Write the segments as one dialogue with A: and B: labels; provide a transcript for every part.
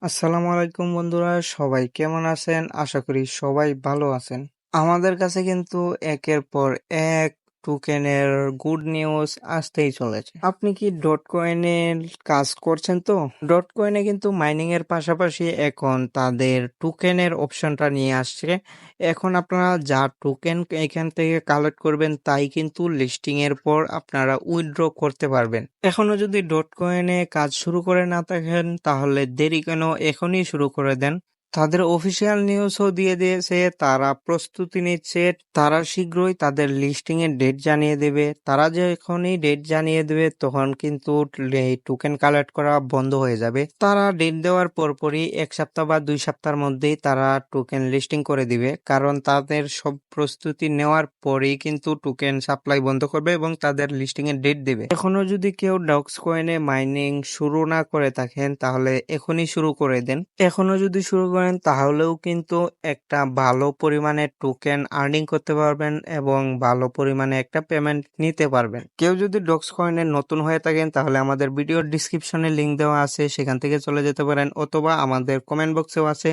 A: আসসালামু আলাইকুম বন্ধুরা, সবাই কেমন আছেন? আশা করি সবাই ভালো আছেন। আমাদের কাছে কিন্তু একের পর এক টোকেনের গুড নিউজ আসতেই চলেছে। আপনি কি ডট কয়েনের কাজ করছেন তো? ডট কয়েনে কিন্তু মাইনিং এর পাশাপাশি এখন তাদের টোকেনের অপশনটা নিয়ে আসছে। এখন আপনারা যা টোকেন এখান থেকে কালেক্ট করবেন তাই কিন্তু লিস্টিং এর পর আপনারা উইথড্র করতে পারবেন। এখনো যদি ডট কয়েনে কাজ শুরু করে না থাকেন তাহলে দেরি কেন, এখনই শুরু করে দেন। তাদের অফিসিয়াল নিউজও দিয়ে দিয়েছে, তারা প্রস্তুতি নিচ্ছে, তারা শীঘ্রই তাদের লিস্টিং এর ডেট জানিয়ে দেবে। তারা যখনই ডেট জানিয়ে দেবে তখন কিন্তু এই টোকেন কালেক্ট করা বন্ধ হয়ে যাবে। তারা ডেট দেওয়ার পরপরই 1 সপ্তাহ বা 2 সপ্তাহের মধ্যেই তারা টোকেন লিস্টিং করে দিবে, কারণ তাদের সব প্রস্তুতি নেওয়ার পরেই কিন্তু টোকেন সাপ্লাই বন্ধ করবে এবং তাদের লিস্টিং এর ডেট দেবে। এখনো যদি কেউ ডক্স কয়েনে মাইনিং শুরু না করে থাকেন তাহলে এখনই শুরু করে দেন। এখনো যদি শুরু করেন তাহলেও কিন্তু একটা ভালো পরিমাণে টোকেন আর্নিং করতে পারবেন এবং ভালো পরিমাণে একটা পেমেন্ট নিতে পারবেন। কেউ যদি ডক্স কয়েনে নতুন হয়ে থাকেন তাহলে আমাদের ভিডিওর ডিসক্রিপশনে লিংক দেওয়া আছে, সেখান থেকে চলে যেতে পারেন, অথবা আমাদের কমেন্ট বক্সেও আছে,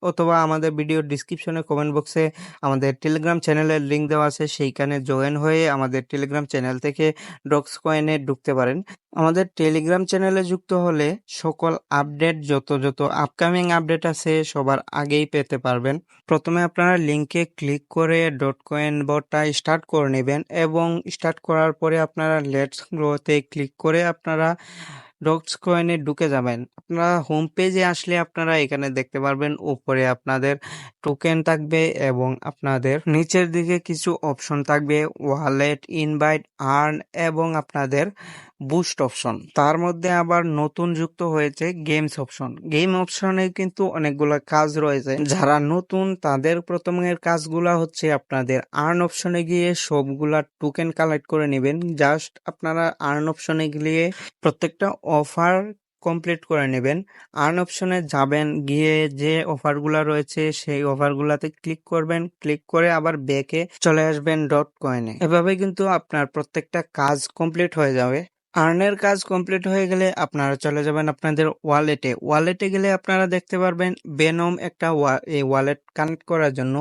A: অথবা আমাদের ভিডিওর ডিসক্রিপশনে কমেন্ট বক্সে আমাদের টেলিগ্রাম চ্যানেলের লিংক দেওয়া আছে, সেইখানে জয়েন হয়ে আমাদের টেলিগ্রাম চ্যানেল থেকে ডক্স কয়েনে ঢুকতে পারেন। আমাদের টেলিগ্রাম চ্যানেলে যুক্ত হলে সকল আপডেট, যত আপকামিং আপডেট আছে সবার আগেই পেতে পারবেন। প্রথমে আপনারা লিংকে ক্লিক করে ডট কয়েন বটটা স্টার্ট করে নেবেন এবং স্টার্ট করার পরে আপনারা লেটস গ্রোতে ক্লিক করে আপনারা ডক্স কয়েনে ঢুকে যাবেন। আপনারা হোম পেজে আসলে আপনারা এখানে দেখতে পারবেন উপরে আপনাদের টোকেন থাকবে এবং আপনাদের নিচের দিকে কিছু অপশন থাকবে, ওয়ালেট, ইনভাইট, আর্ন এবং আপনাদের বুস্ট অপশন। তার মধ্যে আবার নতুন যুক্ত হয়েছে গেমস অপশন। গেম অপশনে কিন্তু অনেকগুলো কাজ রয়েছে। যারা নতুন তাদের প্রথমের কাজগুলা হচ্ছে আপনাদের আর্ন অপশনে গিয়ে সবগুলা টোকেন কালেক্ট করে নেবেন। জাস্ট আপনারা আর্ন অপশনে গিয়ে প্রত্যেকটা অফার কমপ্লিট করে নেবেন। আর্ন অপশনে যাবেন, গিয়ে যে অফারগুলা রয়েছে সেই অফারগুলাতে ক্লিক করবেন, ক্লিক করে আবার ব্যাকে চলে আসবেন ডট কয়েনে। এভাবে কিন্তু আপনার প্রত্যেকটা কাজ কমপ্লিট হয়ে যাবে। আর্নের কাজ কমপ্লিট হয়ে গেলে আপনারা চলে যাবেন আপনাদের ওয়ালেটে। ওয়ালেটে গেলে আপনারা দেখতে পারবেন বেনম একটা এই ওয়ালেট কানেক্ট করার জন্য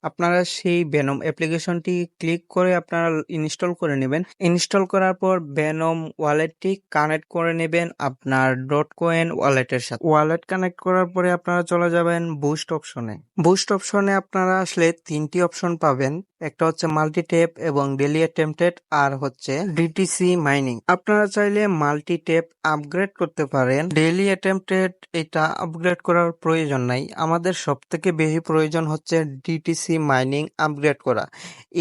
A: আপনারা সেই বেনম অ্যাপ্লিকেশনটি ক্লিক করে আপনারা ইনস্টল করে নেবেন। ইনস্টল করার পর বেনম ওয়ালেটটি কানেক্ট করে নেবেন আপনার ডট কয়েন ওয়ালেটের সাথে। ওয়ালেট কানেক্ট করার পরে আপনারা চলে যাবেন বুস্ট অপশনে। বুস্ট অপশনে আপনারা আসলে 3টি অপশন পাবেন, একটা হচ্ছে মাল্টি ট্যাপ এবং ডেলি অ্যাটেম্পটেড, আর হচ্ছে ডিটিসি মাইনিং। আপনারা চাইলে মাল্টি ট্যাপ আপগ্রেড করতে পারেন। ডেলি অ্যাটেম্পটেড এটা আপগ্রেড করার প্রয়োজন নাই, আমাদের সব থেকে বেশি প্রয়োজন হচ্ছে ডিটিসি মাইনিং আপগ্রেড করা।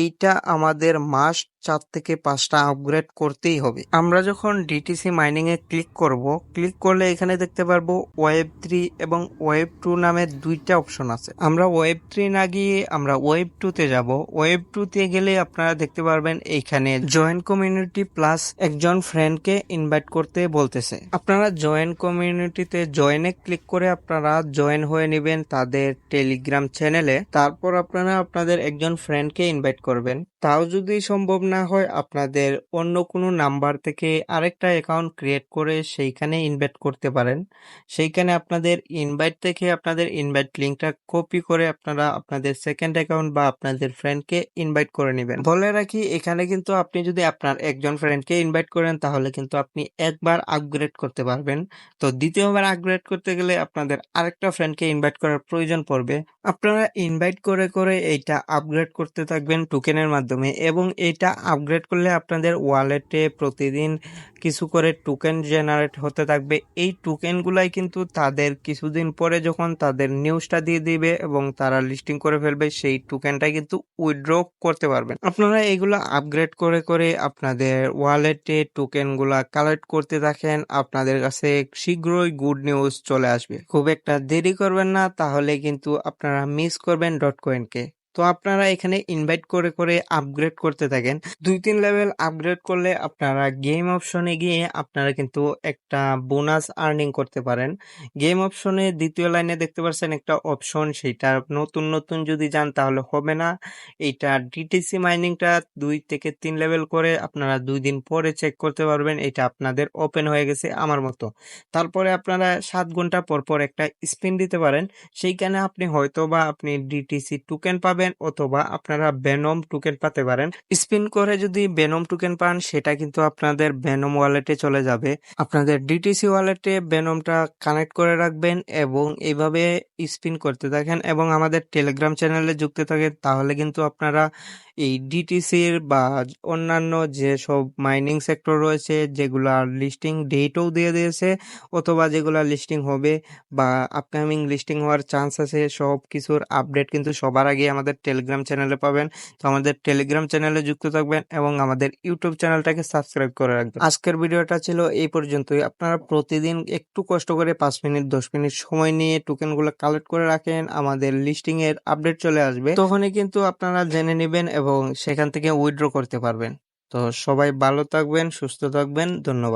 A: এইটা আমাদের মাস্ট 4 থেকে 5টা আপগ্রেড করতেই হবে। আমরা যখন ডিটিসি মাইনিং এ ক্লিক করব, ক্লিক করলে এখানে দেখতে পারবো ওয়েব 3 এবং ওয়েব 2 নামে 2টা অপশন আছে। আমরা ওয়েব 3 না গিয়ে আমরা ওয়েব 2 তে যাব। ওয়েব 2 তে গেলে আপনারা দেখতে পারবেন এইখানে জয়েন কমিউনিটি প্লাস একজন ফ্রেন্ডকে ইনভাইট করতে বলতেছে। আপনারা জয়েন কমিউনিটিতে জয়েনে ক্লিক করে আপনারা জয়েন হয়ে নেবেন তাদের টেলিগ্রাম চ্যানেলে। তারপর আপনারা আপনাদের একজন ফ্রেন্ডকে ইনভাইট করবেন। তাও যদি সম্ভব না হয় আপনাদের অন্য কোনো নাম্বার থেকে আরেকটা অ্যাকাউন্ট ক্রিয়েট করে সেইখানে ইনভাইট করতে পারেন। সেইখানে আপনাদের ইনভাইট থেকে আপনাদের ইনভাইট লিঙ্কটা কপি করে আপনারা আপনাদের সেকেন্ড অ্যাকাউন্ট বা আপনাদের ফ্রেন্ডকে ইনভাইট করে নেবেন। বলে রাখি, এখানে কিন্তু আপনি যদি আপনার একজন ফ্রেন্ডকে ইনভাইট করেন তাহলে কিন্তু আপনি একবার আপগ্রেড করতে পারবেন। তো দ্বিতীয়বার আপগ্রেড করতে গেলে আপনাদের আরেকটা ফ্রেন্ডকে ইনভাইট করার প্রয়োজন পড়বে। আপনারা ইনভাইট করে করে এইটা আপগ্রেড করতে থাকবেন টোকেনের মাধ্যমে, এবং এইটা আপগ্রেড করলে আপনাদের ওয়ালেটে প্রতিদিন কিছু করে টোকেন জেনারেট হতে থাকবে। এই টোকেনগুলাই কিন্তু তাদের কিছুদিন পরে যখন তাদের নিউজটা দিয়ে দিবে এবং তারা লিস্টিং করে ফেলবে, সেই টোকেনটা কিন্তু উইথড্র করতে পারবেন। আপনারা এইগুলা আপগ্রেড করে করে আপনাদের ওয়ালেটে টোকেনগুলা কালেক্ট করতে থাকেন, আপনাদের কাছে শীঘ্রই গুড নিউজ চলে আসবে। খুব একটা দেরি করবেন না, তাহলে কিন্তু আপনারা মিস করবেন ডট কয়েনকে। তো আপনারা এখানে ইনভাইট করে করে আপগ্রেড করতে থাকেন। 2-3 লেভেল আপগ্রেড করলে আপনারা গেম অপশনে গিয়ে আপনারা কিন্তু একটা বোনাস আর্নিং করতে পারেন। গেম অপশনে 2য় লাইনে দেখতে পাচ্ছেন একটা অপশন, সেটা নতুন যদি যান তাহলে হবে না। এইটা ডিটিসি মাইনিংটা 2 থেকে 3 লেভেল করে আপনারা 2 দিন পরে চেক করতে পারবেন এটা আপনাদের ওপেন হয়ে গেছে আমার মতো। তারপরে আপনারা 7 ঘন্টা পর একটা স্পিন দিতে পারেন। সেইখানে আপনি ডিটিসি টোকেন পাবেন অথবা আপনারা ভেনম টোকেন পেতে পারেন। স্পিন করে যদি ভেনম টোকেন পান সেটা কিন্তু আপনাদের ভেনম ওয়ালেটে চলে যাবে। আপনাদের ডিটিসি ওয়ালেটে ভেনমটা কানেক্ট করে রাখবেন এবং এইভাবে স্পিন করতে থাকেন এবং আমাদের টেলিগ্রাম চ্যানেলে যুক্ত থাকেন, তাহলে কিন্তু আপনারা এই ডিটিসির বা অন্যান্য যেসব মাইনিং সেক্টর রয়েছে যেগুলার লিস্টিং ডেটও দিয়ে দিয়েছে অথবা যেগুলা লিস্টিং হবে বা আপকামিং লিস্টিং হওয়ার চান্স আছে, সব কিছুর আপডেট কিন্তু সবার আগে আমাদের টেলিগ্রাম চ্যানেলে পাবেন। তো আমাদের টেলিগ্রাম চ্যানেলে যুক্ত থাকবেন এবং আমাদের ইউটিউব চ্যানেলটাকে সাবস্ক্রাইব করে রাখবেন। আজকের ভিডিওটা ছিল এই পর্যন্তই। আপনারা প্রতিদিন একটু কষ্ট করে 5 মিনিট 10 মিনিট সময় নিয়ে টোকেনগুলো কালেক্ট করে রাখেন, আমাদের লিস্টিং এর আপডেট চলে আসবে, তখনই কিন্তু আপনারা জেনে নেবেন এবং সেখান থেকে উইথড্র করতে পারবেন। তো সবাই ভালো থাকবেন, সুস্থ থাকবেন, ধন্যবাদ।